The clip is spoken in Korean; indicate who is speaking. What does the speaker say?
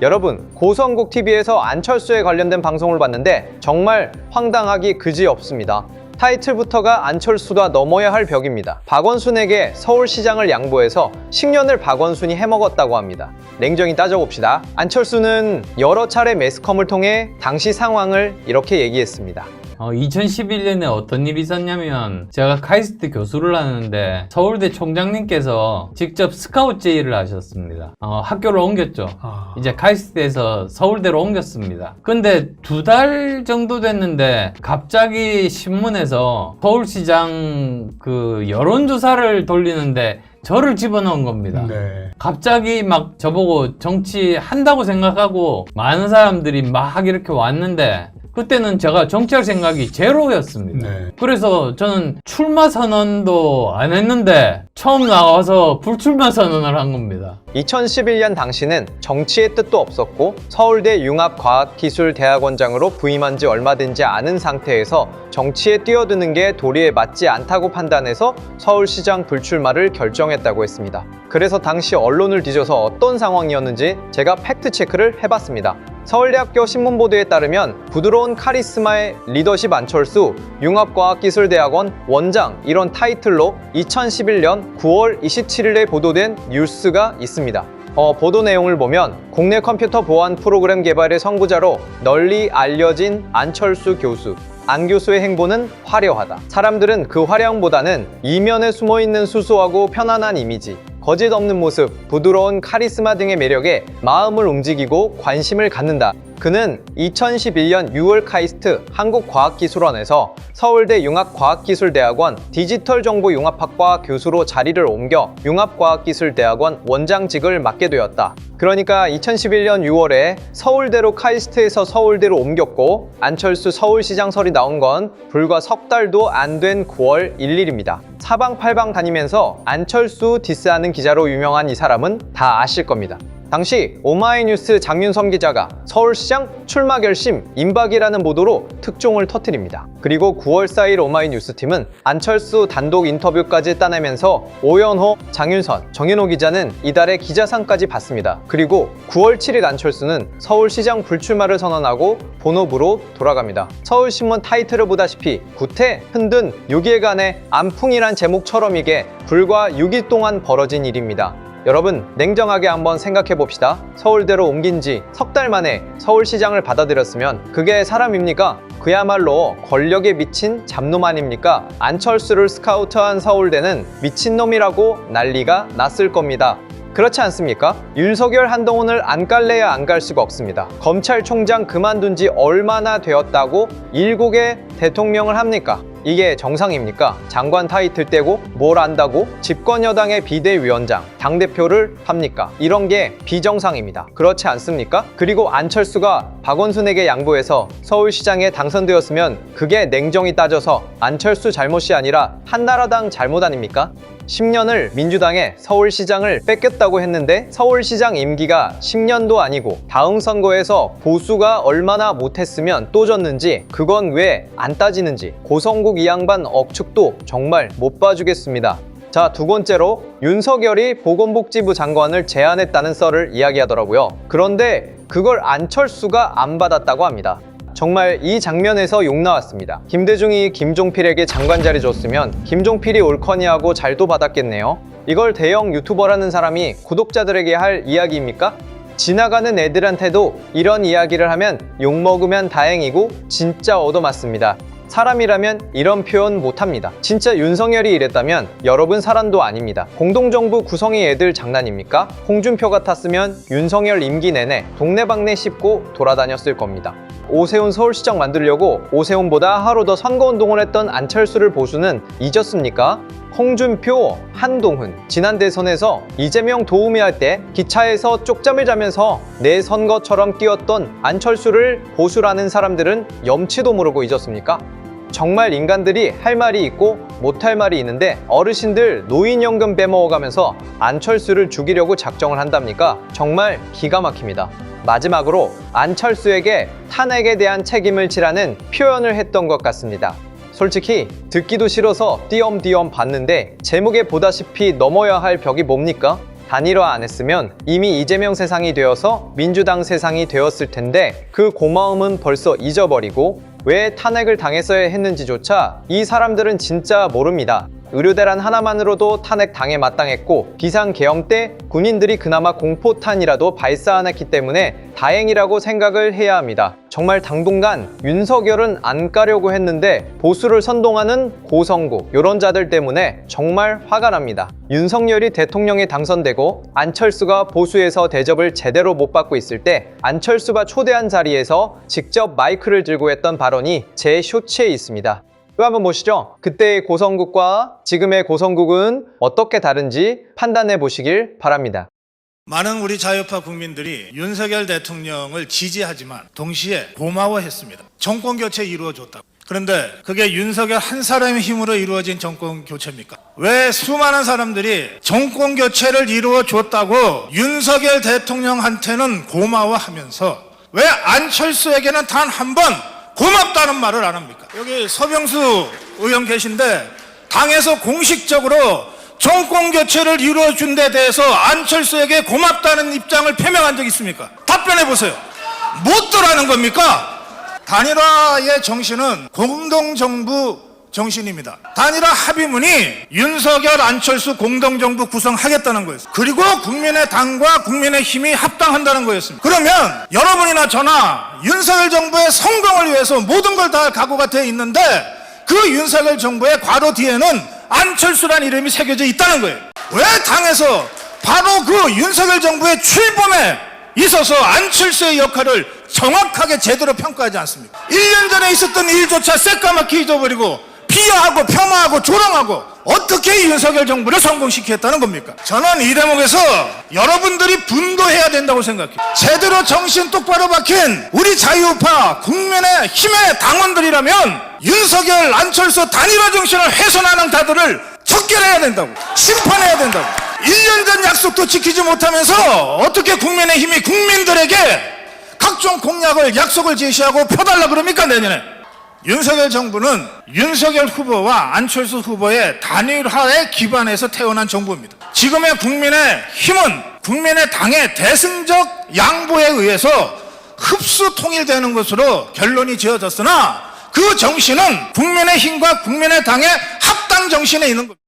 Speaker 1: 여러분, 고성국TV에서 안철수에 관련된 방송을 봤는데 정말 황당하기 그지없습니다. 타이틀부터가 안철수가 넘어야 할 벽입니다. 박원순에게 서울시장을 양보해서 10년을 박원순이 해먹었다고 합니다. 냉정히 따져봅시다. 안철수는 여러 차례 매스컴을 통해 당시 상황을 이렇게 얘기했습니다.
Speaker 2: 2011년에 어떤 일이 있었냐면 제가 카이스트 교수를 하는데 서울대 총장님께서 직접 스카우트 제의를 하셨습니다. 학교를 옮겼죠. 이제 카이스트에서 서울대로 옮겼습니다. 근데 2달 정도 됐는데 갑자기 신문에서 서울시장 여론조사를 돌리는데 저를 집어넣은 겁니다.
Speaker 3: 네.
Speaker 2: 갑자기 막 저보고 정치한다고 생각하고 많은 사람들이 막 이렇게 왔는데 그때는 제가 정치할 생각이 제로였습니다.
Speaker 3: 네.
Speaker 2: 그래서 저는 출마 선언도 안 했는데 처음 나와서 불출마 선언을 한 겁니다.
Speaker 1: 2011년 당시는 정치의 뜻도 없었고 서울대 융합과학기술대학원장으로 부임한 지 얼마 되지 않은 상태에서 정치에 뛰어드는 게 도리에 맞지 않다고 판단해서 서울시장 불출마를 결정했다고 했습니다. 그래서 당시 언론을 뒤져서 어떤 상황이었는지 제가 팩트체크를 해봤습니다. 서울대학교 신문보도에 따르면 부드러운 카리스마의 리더십 안철수 융합과학기술대학원 원장 이런 타이틀로 2011년 9월 27일에 보도된 뉴스가 있습니다. 보도 내용을 보면 국내 컴퓨터 보안 프로그램 개발의 선구자로 널리 알려진 안철수 교수. 안 교수의 행보는 화려하다. 사람들은 그 화려함보다는 이면에 숨어있는 수수하고 편안한 이미지, 거짓 없는 모습, 부드러운 카리스마 등의 매력에 마음을 움직이고 관심을 갖는다. 그는 2011년 6월 카이스트 한국과학기술원에서 서울대 융합과학기술대학원 디지털정보융합학과 교수로 자리를 옮겨 융합과학기술대학원 원장직을 맡게 되었다. 그러니까 2011년 6월에 서울대로 카이스트에서 서울대로 옮겼고 안철수 서울시장설이 나온 건 불과 석 달도 안 된 9월 1일입니다. 사방팔방 다니면서 안철수 디스하는 기자로 유명한 이 사람은 다 아실 겁니다. 당시 오마이뉴스 장윤섬 기자가 서울시장 출마 결심 임박이라는 보도로 특종을 터뜨립니다. 그리고 9월 4일 오마이뉴스팀은 안철수 단독 인터뷰까지 따내면서 오연호, 장윤선, 정윤호 기자는 이달의 기자상까지 받습니다. 그리고 9월 7일 안철수는 서울시장 불출마를 선언하고 본업으로 돌아갑니다. 서울신문 타이틀을 보다시피 구태, 흔든 6일간의 안풍이란 제목처럼 이게 불과 6일 동안 벌어진 일입니다. 여러분, 냉정하게 한번 생각해 봅시다. 서울대로 옮긴 지 석 달 만에 서울시장을 받아들였으면 그게 사람입니까? 그야말로 권력에 미친 잡놈 아닙니까? 안철수를 스카우트한 서울대는 미친놈이라고 난리가 났을 겁니다. 그렇지 않습니까? 윤석열, 한동훈을 안 깔래야 안 갈 수가 없습니다. 검찰총장 그만둔 지 얼마나 되었다고 일국의 대통령을 합니까? 이게 정상입니까? 장관 타이틀 떼고 뭘 안다고 집권여당의 비대위원장, 당대표를 합니까? 이런 게 비정상입니다. 그렇지 않습니까? 그리고 안철수가 박원순에게 양보해서 서울시장에 당선되었으면 그게 냉정히 따져서 안철수 잘못이 아니라 한나라당 잘못 아닙니까? 10년을 민주당에 서울시장을 뺏겼다고 했는데 서울시장 임기가 10년도 아니고 다음 선거에서 보수가 얼마나 못했으면 또 졌는지 그건 왜 안 따지는지 고성국 이 양반 억측도 정말 못 봐주겠습니다. 자, 두 번째로 윤석열이 보건복지부 장관을 제안했다는 썰을 이야기하더라고요. 그런데 그걸 안철수가 안 받았다고 합니다. 정말 이 장면에서 욕 나왔습니다. 김대중이 김종필에게 장관 자리 줬으면 김종필이 옳거니 하고 잘도 받았겠네요. 이걸 대형 유튜버라는 사람이 구독자들에게 할 이야기입니까? 지나가는 애들한테도 이런 이야기를 하면 욕먹으면 다행이고 진짜 얻어맞습니다. 사람이라면 이런 표현 못합니다. 진짜 윤석열이 이랬다면 여러분 사람도 아닙니다. 공동정부 구성이 애들 장난입니까? 홍준표 같았으면 윤석열 임기 내내 동네방네 씹고 돌아다녔을 겁니다. 오세훈 서울시장 만들려고 오세훈보다 하루 더 선거운동을 했던 안철수를 보수는 잊었습니까? 홍준표, 한동훈, 지난 대선에서 이재명 도우미 할 때 기차에서 쪽잠을 자면서 내 선거처럼 뛰었던 안철수를 보수라는 사람들은 염치도 모르고 잊었습니까? 정말 인간들이 할 말이 있고 못할 말이 있는데 어르신들 노인연금 빼먹어가면서 안철수를 죽이려고 작정을 한답니까? 정말 기가 막힙니다. 마지막으로 안철수에게 탄핵에 대한 책임을 지라는 표현을 했던 것 같습니다. 솔직히 듣기도 싫어서 띄엄띄엄 봤는데 제목에 보다시피 넘어야 할 벽이 뭡니까? 단일화 안 했으면 이미 이재명 세상이 되어서 민주당 세상이 되었을 텐데 그 고마움은 벌써 잊어버리고 왜 탄핵을 당했어야 했는지조차 이 사람들은 진짜 모릅니다. 의료대란 하나만으로도 탄핵 당해 마땅했고 비상계엄 때 군인들이 그나마 공포탄이라도 발사 안 했기 때문에 다행이라고 생각을 해야 합니다. 정말 당분간 윤석열은 안 까려고 했는데 보수를 선동하는 고성국 이런 자들 때문에 정말 화가 납니다. 윤석열이 대통령에 당선되고 안철수가 보수에서 대접을 제대로 못 받고 있을 때 안철수가 초대한 자리에서 직접 마이크를 들고 했던 발언이 제 쇼츠에 있습니다. 또 한번 보시죠. 그때의 고성국과 지금의 고성국은 어떻게 다른지 판단해 보시길 바랍니다.
Speaker 3: 많은 우리 자유파 국민들이 윤석열 대통령을 지지하지만 동시에 고마워했습니다. 정권 교체 이루어줬다고. 그런데 그게 윤석열 한 사람의 힘으로 이루어진 정권 교체입니까? 왜 수많은 사람들이 정권 교체를 이루어줬다고 윤석열 대통령한테는 고마워하면서 왜 안철수에게는 단 한 번 고맙다는 말을 안 합니까? 여기 서병수 의원 계신데 당에서 공식적으로 정권 교체를 이루어준 데 대해서 안철수에게 고맙다는 입장을 표명한 적 있습니까? 답변해 보세요. 못 들라는 겁니까? 단일화의 정신은 공동정부 정신입니다. 단일화 합의문이 윤석열, 안철수 공동정부 구성하겠다는 거였어요. 그리고 국민의당과 국민의힘이 합당한다는 거였습니다. 그러면 여러분이나 저나 윤석열 정부의 성공을 위해서 모든 걸 다 각오가 되어 있는데 그 윤석열 정부의 괄호 뒤에는 안철수란 이름이 새겨져 있다는 거예요. 왜 당에서 바로 그 윤석열 정부의 출범에 있어서 안철수의 역할을 정확하게 제대로 평가하지 않습니까? 1년 전에 있었던 일조차 새까맣게 잊어버리고 비하하고 폄하하고 조롱하고 어떻게 윤석열 정부를 성공시켰다는 겁니까? 저는 이 대목에서 여러분들이 분도해야 된다고 생각해요. 제대로 정신 똑바로 박힌 우리 자유파 국민의힘의 당원들이라면 윤석열, 안철수 단일화 정신을 훼손하는 자들을 척결해야 된다고, 심판해야 된다고. 1년 전 약속도 지키지 못하면서 어떻게 국민의힘이 국민들에게 각종 공약을, 약속을 제시하고 펴달라 그럽니까, 내년에? 윤석열 정부는 윤석열 후보와 안철수 후보의 단일화에 기반해서 태어난 정부입니다. 지금의 국민의 힘은 국민의 당의 대승적 양보에 의해서 흡수 통일되는 것으로 결론이 지어졌으나 그 정신은 국민의 힘과 국민의 당의 합당 정신에 있는 겁니다.